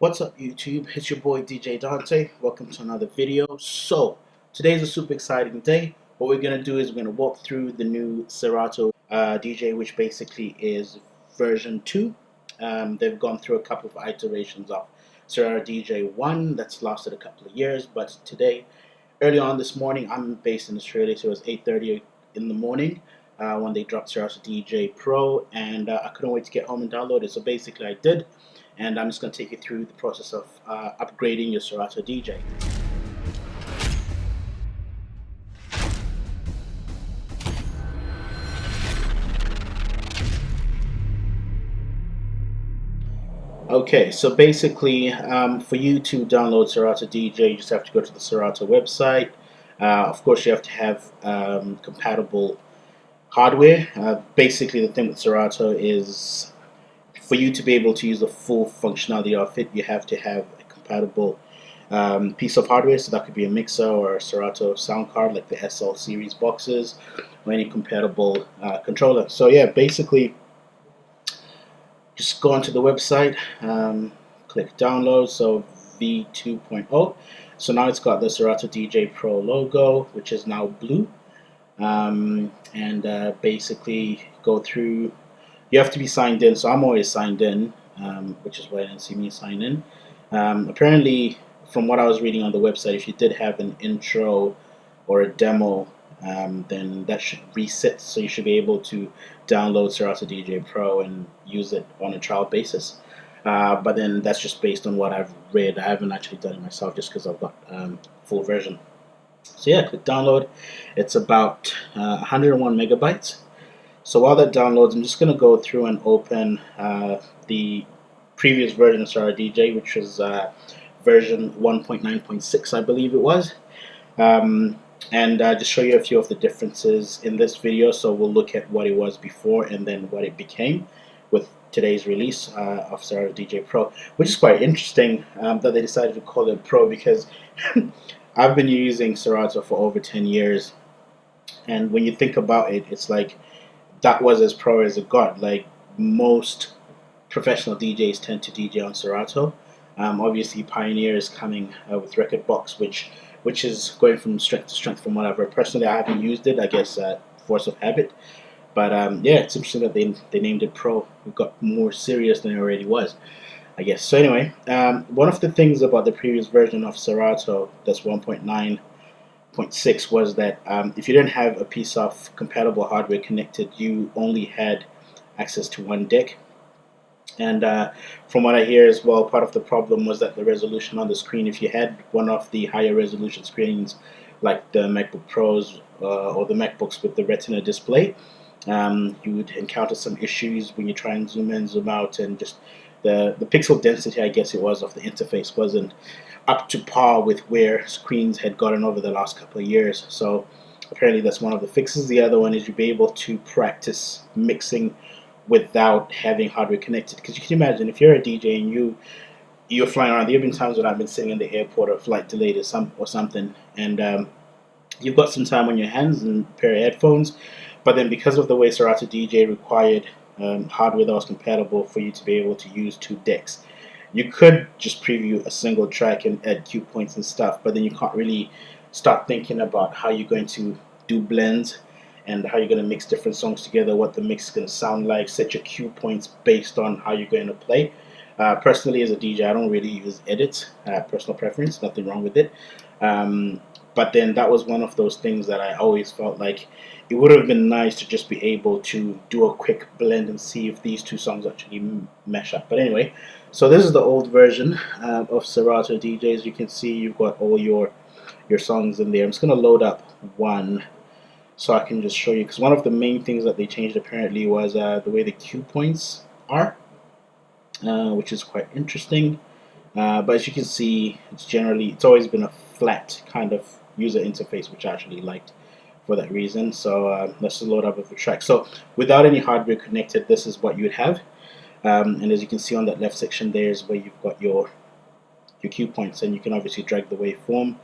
What's up YouTube? It's your boy DJ Dante. Welcome to another video. So today's a super exciting day. What we're going to do is we're going to walk through the new Serato DJ, which basically is version 2. They've gone through a couple of iterations of Serato DJ 1 that's lasted a couple of years, but today, early on this morning, I'm based in Australia, so it was 8:30 in the morning when they dropped Serato DJ Pro, and I couldn't wait to get home and download it. So basically I did, and I'm just going to take you through the process of upgrading your Serato DJ. Okay, so basically, for you to download Serato DJ, you just have to go to the Serato website. Of course, you have to have compatible hardware. Basically, the thing with Serato is for you to be able to use the full functionality of it, you have to have a compatible piece of hardware. So that could be a mixer or a Serato sound card, like the SL series boxes, or any compatible controller. So yeah, basically, just go onto the website, click download. So V2.0. So now it's got the Serato DJ Pro logo, which is now blue. And basically go through. You have to be signed in, so I'm always signed in, which is why I didn't see me sign in. Apparently, from what I was reading on the website, if you did have an intro or a demo, then that should reset, so you should be able to download Serato DJ Pro and use it on a trial basis. But then that's just based on what I've read. I haven't actually done it myself, just because I've got full version. So yeah, click download. It's about 101 megabytes. So while that downloads, I'm just going to go through and open the previous version of Serato DJ, which was version 1.9.6, I believe it was. And just show you a few of the differences in this video. So we'll look at what it was before and then what it became with today's release of Serato DJ Pro, which is quite interesting that they decided to call it Pro, because I've been using Serato for over 10 years. And when you think about it, it's like that was as pro as it got. Like, most professional DJs tend to DJ on Serato. Obviously, Pioneer is coming with Record Box, which is going from strength to strength from what I've heard. Personally, I haven't used it. I guess force of habit. But yeah, it's interesting that they named it Pro. It got more serious than it already was, I guess. So anyway, one of the things about the previous version of Serato, that's 1.9.6, was that if you didn't have a piece of compatible hardware connected, you only had access to one deck. And from what I hear as well, part of the problem was that the resolution on the screen, if you had one of the higher resolution screens like the MacBook Pros or the MacBooks with the Retina display, you would encounter some issues when you try and zoom in, zoom out, and just the pixel density, I guess it was, of the interface wasn't up to par with where screens had gotten over the last couple of years. So apparently that's one of the fixes. The other one is you'll be able to practice mixing without having hardware connected, because you can imagine if you're a DJ and you're flying around. There have been times when I've been sitting in the airport or flight delayed or something, and you've got some time on your hands and a pair of headphones, but then because of the way Serato DJ required hardware that was compatible for you to be able to use two decks, you could just preview a single track and add cue points and stuff, but then you can't really start thinking about how you're going to do blends and how you're going to mix different songs together, what the mix is going to sound like, set your cue points based on how you're going to play. Personally, as a DJ, I don't really use edits, personal preference, nothing wrong with it. But then that was one of those things that I always felt like it would have been nice to just be able to do a quick blend and see if these two songs actually mesh up. But anyway, so this is the old version of Serato DJ. As you can see, you've got all your songs in there. I'm just going to load up one so I can just show you, because one of the main things that they changed apparently was the way the cue points are, which is quite interesting. But as you can see, it's always been a flat kind of user interface, which I actually liked for that reason. So let's just load up with the track. So without any hardware connected, this is what you would have. And as you can see on that left section, there is where you've got your cue points, and you can obviously drag the waveform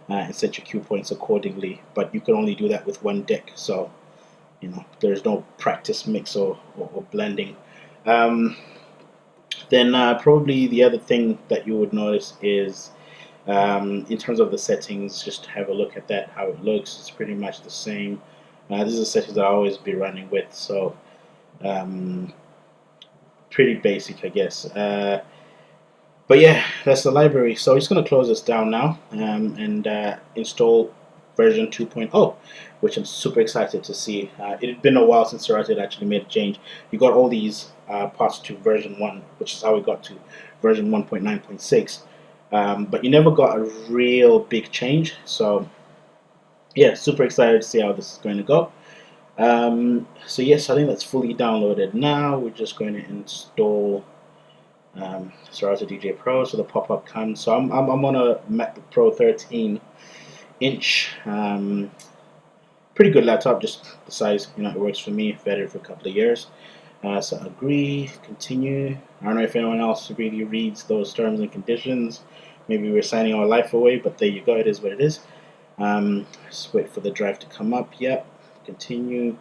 and set your cue points accordingly. But you can only do that with one deck, so there's no practice mix or blending. Then probably the other thing that you would notice is in terms of the settings, just have a look at that, how it looks. It's pretty much the same. This is the settings that I always be running with, so pretty basic, I guess. But yeah, that's the library. So I'm just going to close this down now and install version 2.0, which I'm super excited to see. It had been a while since Serato had actually made a change. You got all these parts to version 1, which is how we got to version 1.9.6. But you never got a real big change. So yeah, super excited to see how this is going to go. So yes, I think that's fully downloaded now. We're just going to install Serato DJ Pro, so the pop-up comes. So I'm on a MacBook Pro 13-inch, pretty good laptop, just the size, it works for me. I've had it for a couple of years. So agree, continue. I don't know if anyone else really reads those terms and conditions. Maybe we're signing our life away, but there you go, it is what it is. Just wait for the drive to come up. Yep, continue,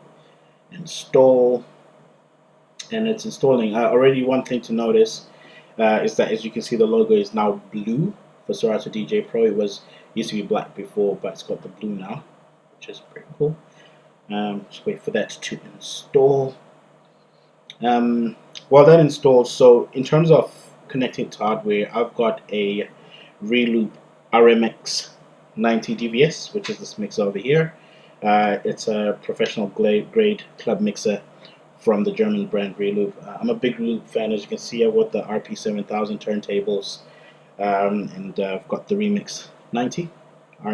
install, and it's installing. Already one thing to notice is that, as you can see, the logo is now blue for Serato DJ Pro. Used to be black before, but it's got the blue now, which is pretty cool. Just wait for that to install. While that installs, so in terms of connecting to hardware, I've got a Reloop RMX 90 DVS, which is this mixer over here. It's a professional grade club mixer from the German brand Reloop. I'm a big Reloop fan. As you can see, I've got the RP7000 turntables, and I've got the RMX 90. I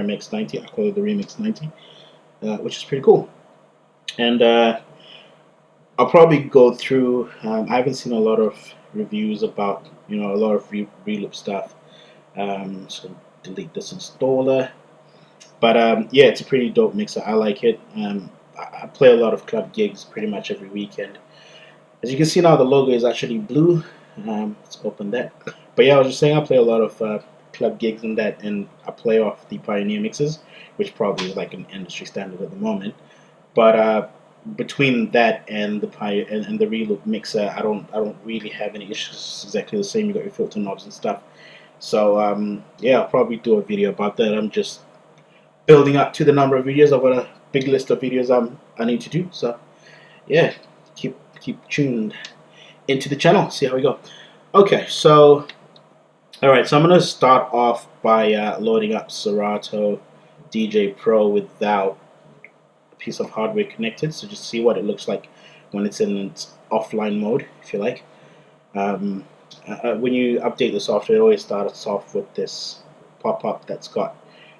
call it the RMX 90, which is pretty cool. And I'll probably go through. I haven't seen a lot of reviews about a lot of Reloop stuff. So delete this installer. But yeah, it's a pretty dope mixer. I like it. I play a lot of club gigs pretty much every weekend. As you can see now, the logo is actually blue. Let's open that. But yeah, I was just saying I play a lot of club gigs and that, and I play off the Pioneer mixes, which probably is like an industry standard at the moment. But between that and the and the Reloop mixer, I don't really have any issues. It's exactly the same. You got your filter knobs and stuff. So yeah, I'll probably do a video about that. I'm just building up to the number of videos. I've got a big list of videos I need to do. So yeah, keep tuned into the channel. See how we go. Okay, so alright, so I'm gonna start off by loading up Serato DJ Pro without a piece of hardware connected. So just see what it looks like when it's in its offline mode, if you like. When you update the software, it always starts off with this pop-up that's got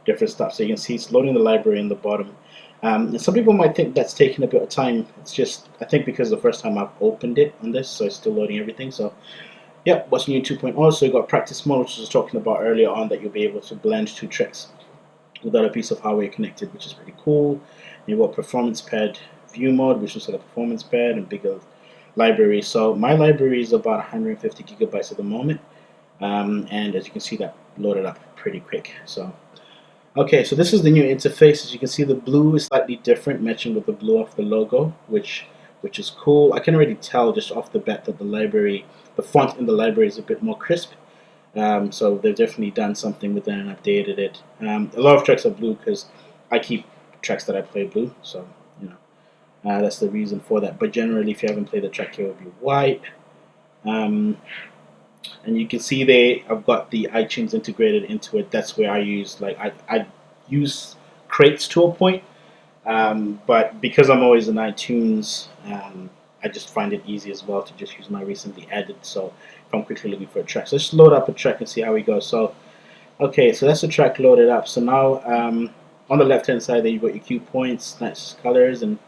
different stuff. So you can see it's loading the library in the bottom. And some people might think that's taking a bit of time. It's just, I think, because the first time I've opened it on this, so it's still loading everything. So yeah, what's new 2.0? So you got practice mode, which I was talking about earlier on, that you'll be able to blend 2 tracks without a piece of hardware connected, which is pretty cool. You've got performance pad view mode, which is like a performance pad and bigger library. So my library is about 150 gigabytes at the moment, and as you can see, that loaded up pretty quick. So okay, so this is the new interface. As you can see, the blue is slightly different, matching with the blue of the logo, which is cool. I can already tell just off the bat that the font in the library is a bit more crisp. So they've definitely done something with it and updated it. A lot of tracks are blue because I keep tracks that I play blue, so that's the reason for that. But generally, if you haven't played the track, it will be white. And you can see there, I've got the iTunes integrated into it. That's where I use, I use crates to a point, but because I'm always in iTunes, I just find it easy as well to just use my recently added. So if I'm quickly looking for a track, so let's load up a track and see how we go. So okay, so that's the track loaded up. So now on the left hand side there, you've got your cue points, nice colors, and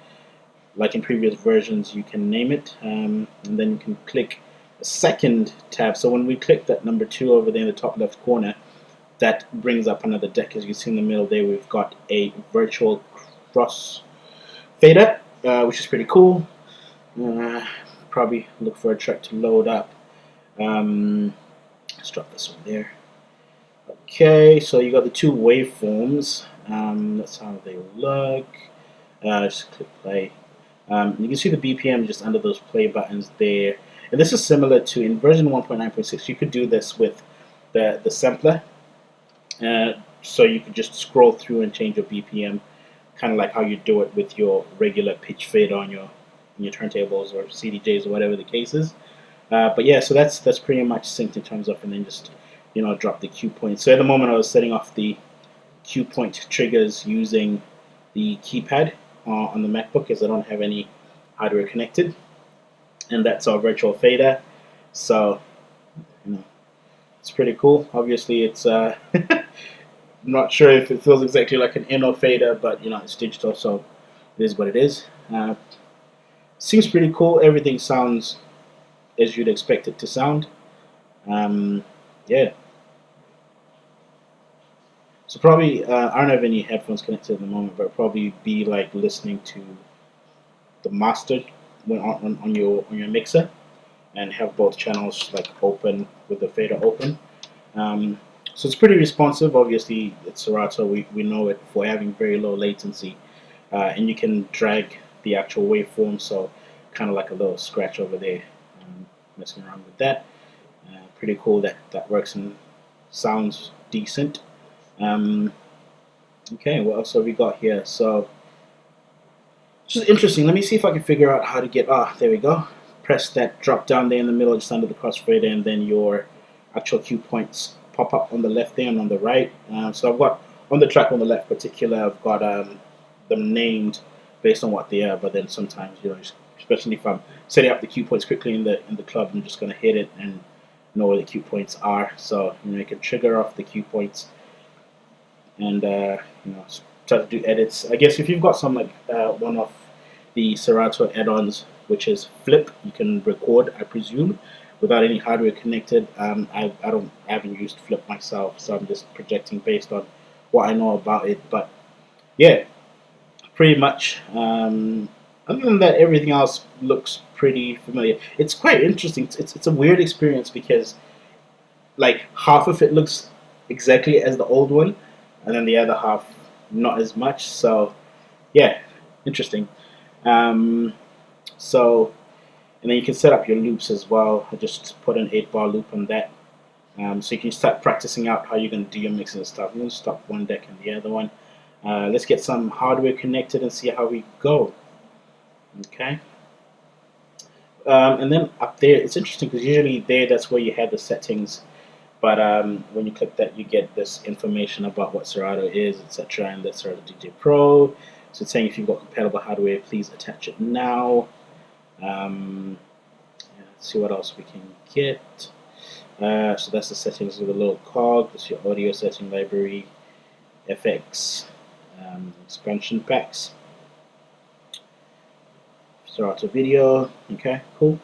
like in previous versions, you can name it, and then you can click a second tab. So when we click that number 2 over there in the top left corner, that brings up another deck. As you see in the middle there, we've got a virtual cross fader, which is pretty cool. Probably look for a track to load up. Let's drop this one there. Okay, so you got the 2 waveforms. That's how they look. Just click play. You can see the BPM just under those play buttons there. And this is similar to in version 1.9.6. You could do this with the sampler. So you could just scroll through and change your BPM, kind of like how you do it with your regular pitch fader on your turntables or CDJs or whatever the case is. But yeah, so that's pretty much synced in terms of, and then just drop the cue point. So at the moment I was setting off the cue point triggers using the keypad on the MacBook, as I don't have any hardware connected, and that's our virtual fader. So it's pretty cool. Obviously it's not sure if it feels exactly like an inner fader, but it's digital, so it is what it is. Seems pretty cool. Everything sounds as you'd expect it to sound. Yeah. So probably I don't have any headphones connected at the moment, but probably be like listening to the master on your mixer, and have both channels like open with the fader open. So it's pretty responsive. Obviously, it's Serato. We know it for having very low latency, and you can drag the actual waveform. So kind of like a little scratch over there. Messing around with that. Pretty cool that works and sounds decent. Okay, what else have we got here? So this is interesting. Let me see if I can figure out how to get. There we go. Press that drop down there in the middle, just under the crossfader, and then your actual cue points pop up on the left there and on the right. So I've got on the track on the left particular, I've got them named based on what they are. But then sometimes especially if I'm setting up the cue points quickly in the club, I'm just going to hit it and know where the cue points are. So you can trigger off the cue points and start to do edits. I guess if you've got some like one of the Serato add-ons, which is Flip, you can record, I presume, without any hardware connected. I haven't used Flip myself, so I'm just projecting based on what I know about it. But yeah, pretty much. Other than that, everything else looks pretty familiar. It's quite interesting. It's a weird experience because like half of it looks exactly as the old one, and then the other half not as much. So yeah, interesting. So and then you can set up your loops as well. I just put an 8-bar loop on that. So you can start practicing out how you're going to do your mixing and stuff. I'm going to stop one deck and the other one. Let's get some hardware connected and see how we go. Okay. And then up there, it's interesting because usually that's where you have the settings. But when you click that, you get this information about what Serato is, etc. And that's Serato DJ Pro. So it's saying if you've got compatible hardware, please attach it now. Let's see what else we can get. So that's the settings of the little cog. That's your audio setting library, FX, expansion packs, Serato video. Okay, cool,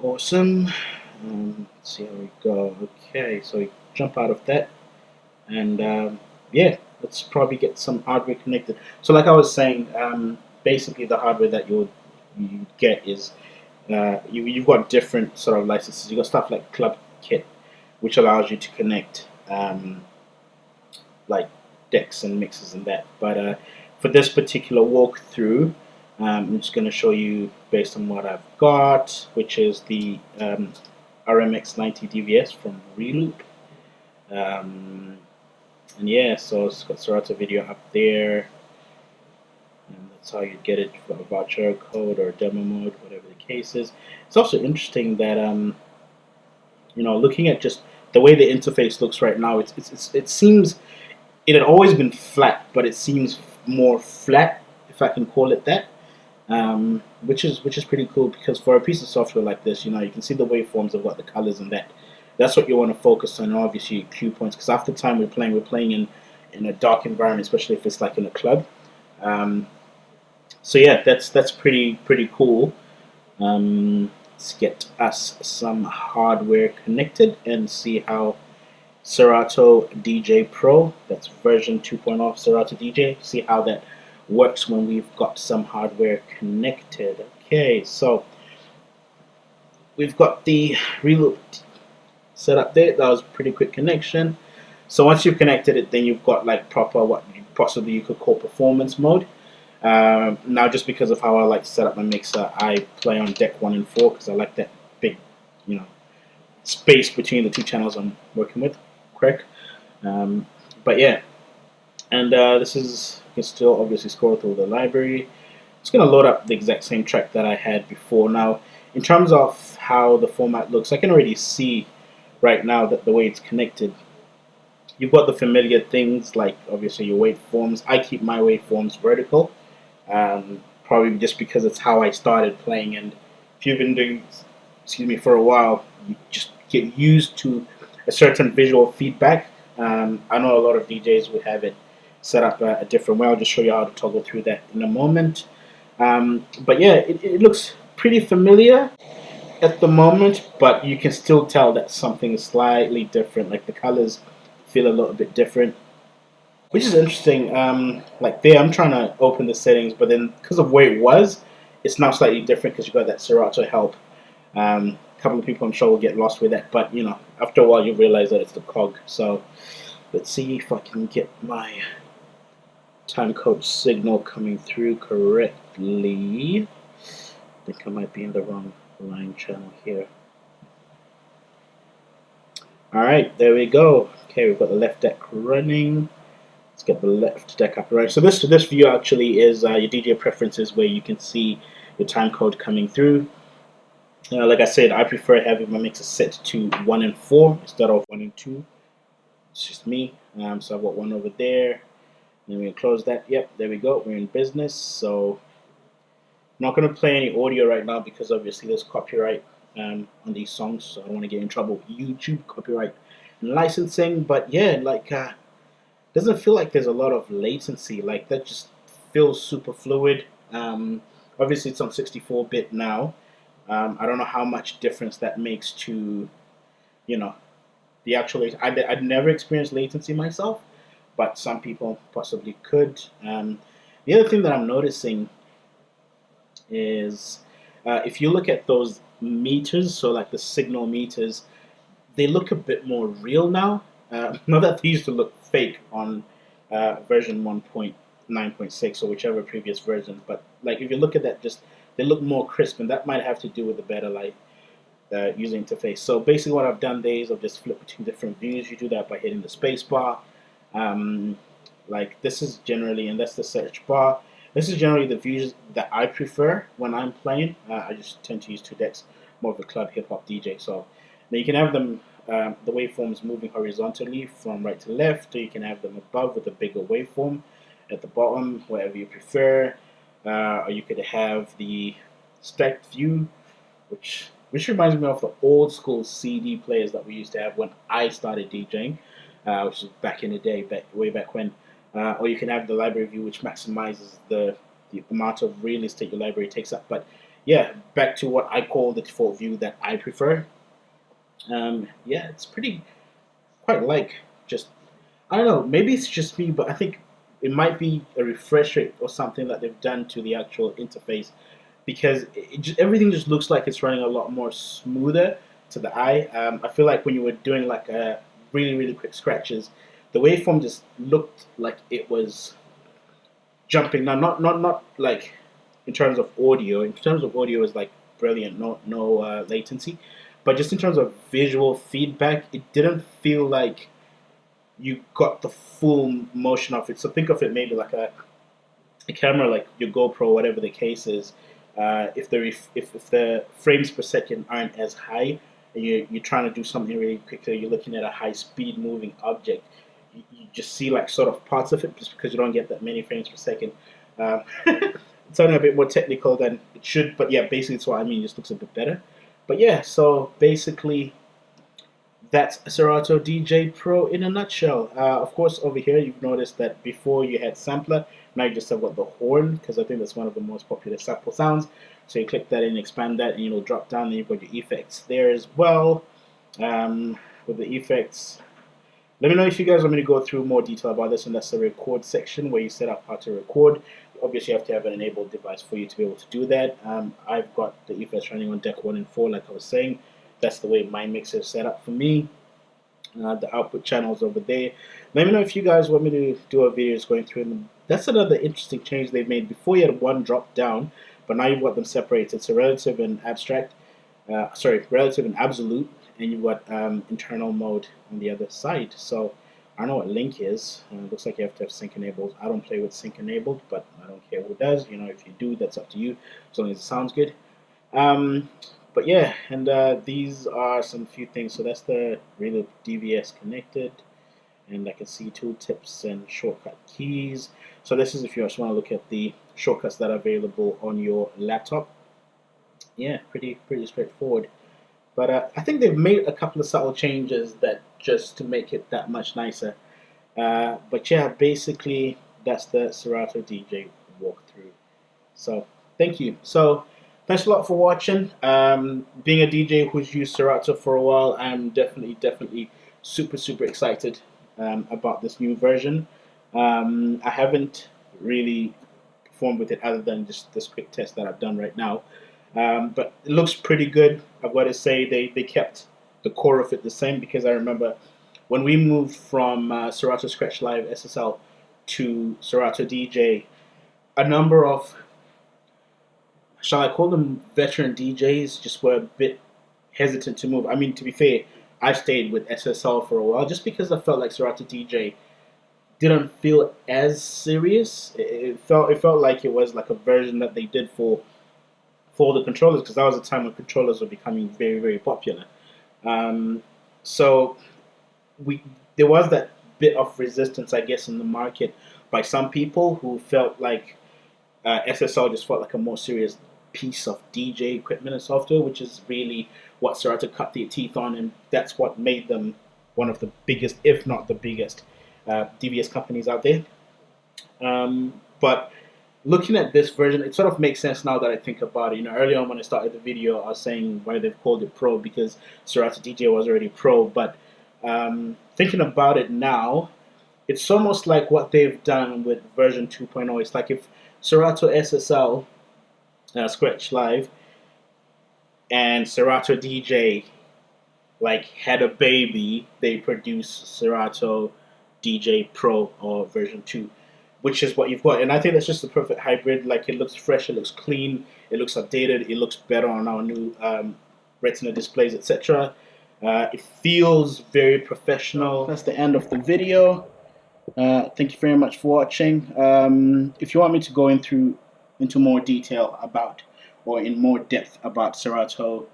awesome. Let's see how we go. Okay, so we jump out of that, and yeah, let's probably get some hardware connected. So like I was saying, basically the hardware that you get is you've got different sort of licenses. You've got stuff like Club Kit, which allows you to connect like decks and mixes and that. But for this particular walkthrough, I'm just going to show you based on what I've got, which is the RMX 90 DVS from Reloop. And yeah, so it's got Serato video up there. And that's how you get it for a voucher code or demo mode, whatever the case is. It's also interesting that looking at just the way the interface looks right now, it seems it had always been flat, but it seems more flat, if I can call it that. Which is pretty cool, because for a piece of software like this, you can see the waveforms of what the colors and that. That's what you want to focus on. Obviously, cue points, because after the time we're playing in a dark environment, especially if it's like in a club. So yeah, that's pretty cool. Let's get us some hardware connected and see how Serato DJ Pro, that's version 2.0 of Serato DJ, see how that works when we've got some hardware connected. Okay, so we've got the Reloop set up there. That was a pretty quick connection. So once you've connected it, then you've got like proper what possibly you could call performance mode. Now, just because of how I like to set up my mixer, I play on deck 1 and 4 because I like that big, you know, space between the two channels I'm working with. Quick, but yeah, and this is, you can still obviously scroll through the library. It's going to load up the exact same track that I had before. Now, in terms of how the format looks, I can already see right now that the way it's connected, you've got the familiar things like obviously your waveforms. I keep my waveforms vertical, probably just because it's how I started playing. And if you've been doing, excuse me, for a while, you just get used to a certain visual feedback. I know a lot of DJs would have it set up a different way. I'll just show you how to toggle through that in a moment. But yeah, it looks pretty familiar at the moment, but you can still tell that something is slightly different. Like the colors feel a little bit different, which is interesting. Like there, I'm trying to open the settings, but then because of where it was, it's now slightly different because you've got that Serato help. A couple of people I'm sure will get lost with that, but you know, after a while you realize that it's the cog. So let's see if I can get my timecode signal coming through correctly. I think I might be in the wrong line channel here. Alright, there we go. Okay, we've got the left deck running. Let's get the left deck up and running. So this view actually is your DJ preferences, where you can see your timecode coming through. Like I said, I prefer having my mixer set to 1 and 4 instead of 1 and 2. It's just me. So I've got one over there. Then we can close that. Yep, there we go. We're in business. So I'm not going to play any audio right now because obviously there's copyright on these songs. So I don't want to get in trouble with YouTube copyright and licensing. But yeah, like doesn't feel like there's a lot of latency. Like that just feels super fluid. Obviously it's on 64-bit now. I don't know how much difference that makes to, you know, the actual. I'd never experienced latency myself, but some people possibly could. The other thing that I'm noticing is if you look at those meters, so like the signal meters, they look a bit more real now. Not that they used to look fake on version 1.9.6 or whichever previous version, but like if you look at that, just they look more crisp, and that might have to do with the better light user interface. So basically what I've done there is I've just flipped between different views. You do that by hitting the space bar. Like this is generally, and that's the search bar. This is generally the views that I prefer when I'm playing. I just tend to use two decks, more of a club hip hop DJ. So now you can have them, the waveforms moving horizontally from right to left, or you can have them above with a bigger waveform at the bottom, whatever you prefer. Or you could have the stacked view, which reminds me of the old school CD players that we used to have when I started DJing, which was back in the day, way back when. Or you can have the library view, which maximizes the amount of real estate your library takes up. But yeah, back to what I call the default view that I prefer. Yeah, it's quite like just, I don't know, maybe it's just me, but I think it might be a refresh rate or something that they've done to the actual interface, because everything just looks like it's running a lot more smoother to the eye. I feel like when you were doing like really quick scratches, the waveform just looked like it was jumping. Now, not like in terms of audio. In terms of audio, is like brilliant, no latency, but just in terms of visual feedback, it didn't feel like you got the full motion of it. So think of it maybe like a camera, like your GoPro, whatever the case is. If the frames per second aren't as high, and you're trying to do something really quickly, you're looking at a high speed moving object, you just see like sort of parts of it just because you don't get that many frames per second. It's sounding a bit more technical than it should, but yeah, basically it's what I mean. It just looks a bit better. But yeah, so basically that's Serato DJ Pro in a nutshell. Of course, over here you've noticed that before you had sampler, now you just have what, the horn, because I think that's one of the most popular sample sounds. So you click that and expand that, and it'll drop down. Then you've got your effects there as well. With the effects, let me know if you guys want me to go through more detail about this, and that's the record section where you set up how to record. Obviously, you have to have an enabled device for you to be able to do that. I've got the effects running on deck 1 and 4, like I was saying. That's the way my mixer is set up for me. The output channels over there. Let me know if you guys want me to do a video just going through that's another interesting change they've made. Before you had one drop down, but now you've got them separated. So relative and abstract, relative and absolute, and you've got internal mode on the other side. So I don't know what link is. It looks like you have to have sync enabled. I don't play with sync enabled, but I don't care who does. You know, if you do, that's up to you, as long as it sounds good. But yeah, and these are some few things. So that's the Reloop DVS connected, and I can see tooltips and shortcut keys. So this is if you just want to look at the shortcuts that are available on your laptop. Yeah, pretty straightforward. But I think they've made a couple of subtle changes that just to make it that much nicer. But yeah, basically that's the Serato DJ walkthrough. So thank you. So thanks a lot for watching. Being a DJ who's used Serato for a while, I'm definitely super excited about this new version. I haven't really performed with it other than just this quick test that I've done right now. But it looks pretty good. I've got to say they kept the core of it the same, because I remember when we moved from Serato Scratch Live SSL to Serato DJ, a number of, shall I call them, veteran DJs just were a bit hesitant to move. I mean, to be fair, I stayed with SSL for a while just because I felt like Serato DJ didn't feel as serious. It felt like it was like a version that they did for the controllers, because that was a time when controllers were becoming very popular. So there was that bit of resistance, I guess, in the market by some people who felt like SSL just felt like a more serious piece of DJ equipment and software, which is really what Serato cut their teeth on, and that's what made them one of the biggest, if not the biggest, DVS companies out there. But looking at this version, it sort of makes sense now that I think about it. You know, earlier on when I started the video, I was saying why they've called it Pro, because Serato DJ was already Pro. But thinking about it now, it's almost like what they've done with version 2.0. It's like if Serato SSL, Scratch Live, and Serato DJ like had a baby, they produce Serato DJ Pro or version 2. Which is what you've got, and I think that's just the perfect hybrid. Like, it looks fresh, it looks clean, it looks updated, it looks better on our new Retina displays, etc. It feels very professional. That's the end of the video. Thank you very much for watching. If you want me to go into more detail about, or in more depth about Serato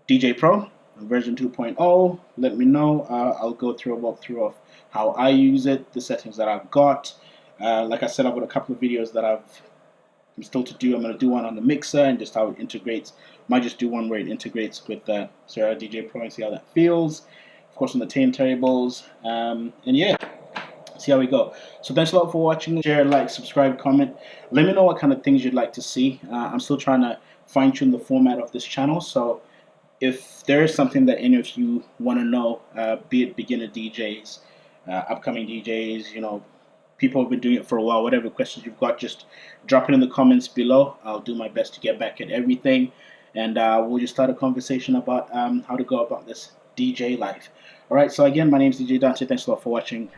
DJ Pro version 2.0, let me know. I'll go through a walkthrough of how I use it, the settings that I've got. Like I said, I've got a couple of videos that I'm still to do. I'm going to do one on the mixer and just how it integrates. Might just do one where it integrates with Serato DJ Pro and see how that feels. Of course, on the turntables. And yeah, see how we go. So thanks a lot for watching. Share, like, subscribe, comment. Let me know what kind of things you'd like to see. I'm still trying to fine-tune the format of this channel. So if there is something that any of you want to know, be it beginner DJs, upcoming DJs, you know, people have been doing it for a while, whatever questions you've got, just drop it in the comments below. I'll do my best to get back at everything, and we'll just start a conversation about how to go about this DJ life. Alright, so again, my name is DJ Dante. Thanks a lot for watching.